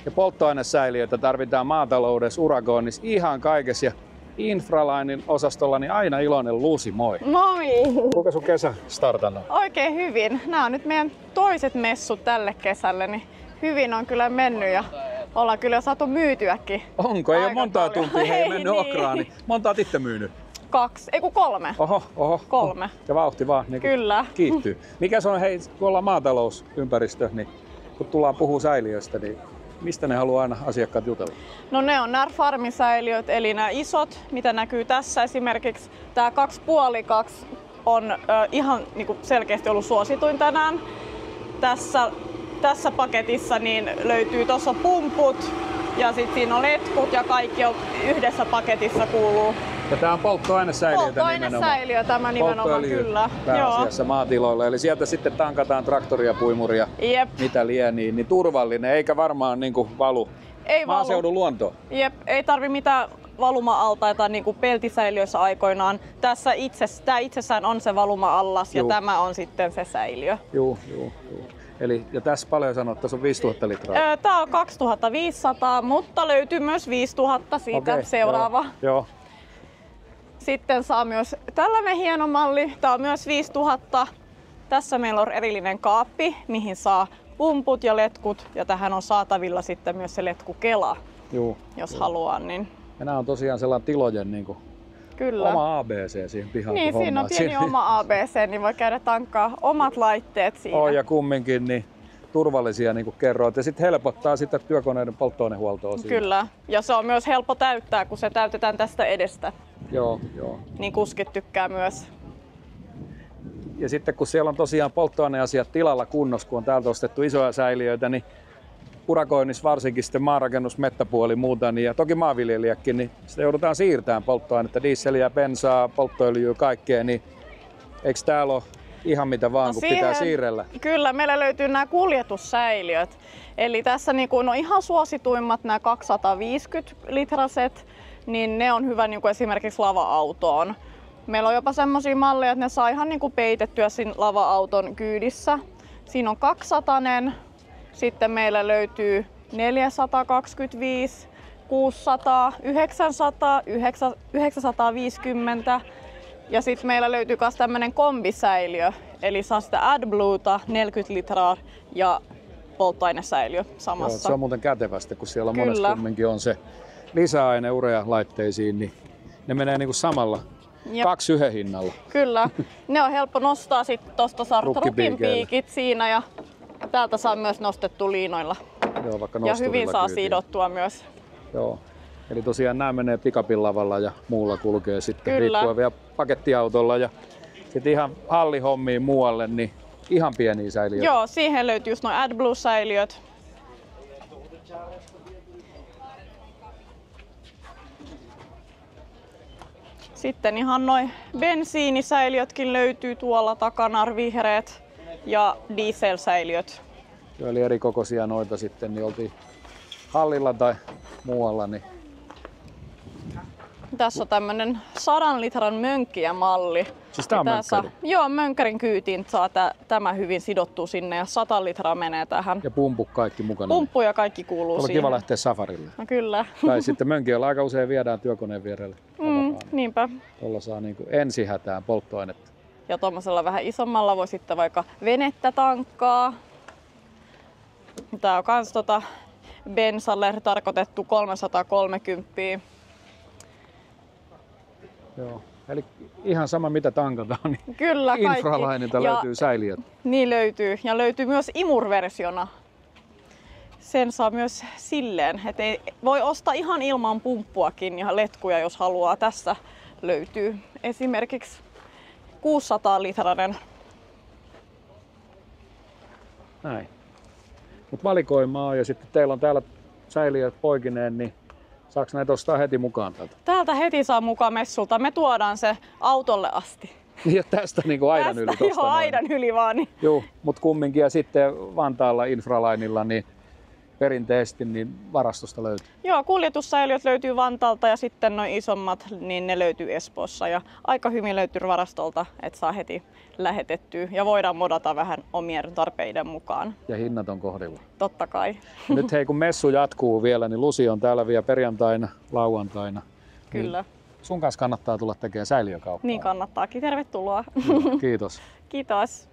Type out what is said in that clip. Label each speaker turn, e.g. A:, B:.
A: Ja polttoainesäiliöitä tarvitaan maataloudessa, urakoinnissa, ihan kaikessa. Ja Infralinen osastolla niin aina iloinen Luusi, moi!
B: Moi!
A: Kuinka sun kesä startannut?
B: Oikein hyvin. Nämä on nyt meidän toiset messut tälle kesälle, niin hyvin on kyllä mennyt ja ollaan kyllä saatu myytyäkin.
A: Onko? Ei ole montaa
B: paljon.
A: tuntia
B: Ei
A: mennyt
B: niin.
A: okraan, niin monta oot itse myynyt?
B: 2, ei kun 3.
A: Oho.
B: 3.
A: Ja vauhti vaan niin
B: Kyllä.
A: kiittyy. Mikä se on, hei, kun ollaan maatalousympäristö, niin kun tullaan puhua säiliöistä, niin mistä ne haluaa aina asiakkaat jutella?
B: No ne on nämä farmisäiliöt, eli nämä isot, mitä näkyy tässä esimerkiksi. Tämä 2,5 on ihan niin kuin selkeästi ollut suosituin tänään. Tässä paketissa niin löytyy tuossa pumput ja sitten siinä on letkut ja kaikki on yhdessä paketissa kuuluu.
A: Ja tämä on polttoainesäiliöitä
B: Polttoainesäiliö tämä nimenomaan, kyllä.
A: Pääasiassa maatiloilla, eli sieltä sitten tankataan traktoria, puimuria,
B: Jep.
A: mitä lienee, niin turvallinen, eikä varmaan niin kuin valu
B: Ei
A: maaseudun luontoon.
B: Jep, ei tarvi mitään valuma-altaita niin kuin peltisäiliöissä aikoinaan. Tämä itsessään on se valuma-allas ja tämä on sitten se säiliö.
A: Joo. Eli, ja tässä paljon sanot, tässä on 5000 litraa.
B: Tämä on 2500, mutta löytyy myös 5000 siitä seuraava.
A: Joo.
B: Sitten saa myös tällainen hieno malli. Tämä on myös 5000. Tässä meillä on erillinen kaappi, mihin saa pumput ja letkut. Ja tähän on saatavilla sitten myös se letkukela, jos haluaa. Niin.
A: Ja nämä on tosiaan sellainen tilojen niin kuin
B: kyllä.
A: Oma ABC siihen pihaan.
B: Niin, siinä on pieni oma ABC, niin voi käydä tankkaa omat laitteet siinä.
A: Ja kumminkin niin turvallisia, niin kuin kerroit. Ja sitten helpottaa sitä työkoneiden polttoainehuoltoa siinä.
B: Kyllä. Ja se on myös helppo täyttää, kun se täytetään tästä edestä.
A: Joo.
B: Niin kuskit tykkää myös.
A: Ja sitten kun siellä on tosiaan polttoaineasiat tilalla kunnossa, kun on täältä ostettu isoja säiliöitä, niin urakoinnissa varsinkin sitten maarakennus, mettäpuoli muuta, niin, ja toki maanviljelijäkin, niin sitä joudutaan siirtämään polttoainetta, dieseliä, bensaa, polttoöljyä, kaikkea, niin eikö täällä ole ihan mitä vaan, kun pitää siirrellä?
B: Kyllä, meillä löytyy nämä kuljetussäiliöt. Eli tässä niin kun on ihan suosituimmat nämä 250 litraset, niin ne on hyvä niin kuin esimerkiksi lava-autoon. Meillä on jopa semmoisia malleja, että ne saa ihan niin kuin peitettyä siinä lava-auton kyydissä. Siinä on 200, sitten meillä löytyy 425, 600, 900, 950 ja sitten meillä löytyy myös tämmöinen kombisäiliö, eli saa sitä AdBlueta 40 litraa ja polttoainesäiliö samassa.
A: Joo, se on muuten kätevästi, kun siellä monessa kumminkin on se lisäaine urea-laitteisiin, niin ne menee niinku samalla. Jep. 2 yhden hinnalla.
B: Kyllä. Ne on helppo nostaa sitten tuosta rukinpiikit siinä ja täältä saa myös nostettua liinoilla.
A: Joo, vaikka
B: ja hyvin saa sidottua myös.
A: Joo. Eli tosiaan nämä menee pikapin lavalla ja muulla kulkee sitten riippuen vielä pakettiautolla ja sitten ihan hallihommiin muualle, niin ihan pieniä säiliöitä.
B: Joo, siihen löytyy just nuo AdBlue-säiliöt. Sitten ihan noin bensiinisäiliötkin löytyy tuolla takana, vihreät ja dieselsäiliöt.
A: Joo, eli eri kokoisia noita sitten, niin oltiin hallilla tai muualla. Niin...
B: Tässä on tämmönen 100 litran mönkkiämalli.
A: Siis tää on mönkkäri?
B: Joo, mönkkärin kyytiin saa tämä hyvin sidottua sinne ja 100 litraa menee tähän.
A: Ja pumppu kaikki mukana?
B: Pumppu ja kaikki kuuluu siihen.
A: On kiva lähteä safarille.
B: No kyllä.
A: Tai sitten mönkkiöllä aika usein viedään työkoneen vierelle.
B: Niinpä.
A: Tuolla saa niin kuin ensihätään polttoainetta.
B: Ja tuommoisella vähän isommalla voi sitten vaikka venettä tankkaa. Tää on kans bensalle tarkoitettu 330.
A: Joo. Eli ihan sama mitä tankataan, niin
B: kyllä,
A: Infralineilta löytyy säiliöt.
B: Niin löytyy. Ja löytyy myös imurversiona. Sen saa myös silleen, että voi ostaa ihan ilman pumppuakin ja letkuja, jos haluaa. Tässä löytyy esimerkiksi 600 litrainen.
A: Näin. Mutta valikoimaa ja sitten teillä on täällä säiliöt poikineen, niin saako näitä ostaa heti mukaan täältä?
B: Täältä heti saa mukaan messulta. Me tuodaan se autolle asti.
A: Ja tästä niin kuin aidan yli?
B: Joo, aidan yli vaan. Niin.
A: Joo, mutta kumminkin ja sitten Vantaalla Infralinella, niin perinteisesti, niin varastosta löytyy?
B: Joo, kuljetussäiliöt löytyy Vantaalta ja sitten noin isommat, niin ne löytyy Espoossa. Ja aika hyvin löytyy varastolta, että saa heti lähetettyä ja voidaan modata vähän omien tarpeiden mukaan.
A: Ja hinnat on kohdilla.
B: Totta kai.
A: Nyt hei, kun messu jatkuu vielä, niin Lusi on täällä vielä perjantaina, lauantaina.
B: Kyllä.
A: Niin sun kanssa kannattaa tulla tekemään säiliökauppaa.
B: Niin kannattaakin. Tervetuloa.
A: Kiitos.
B: Kiitos.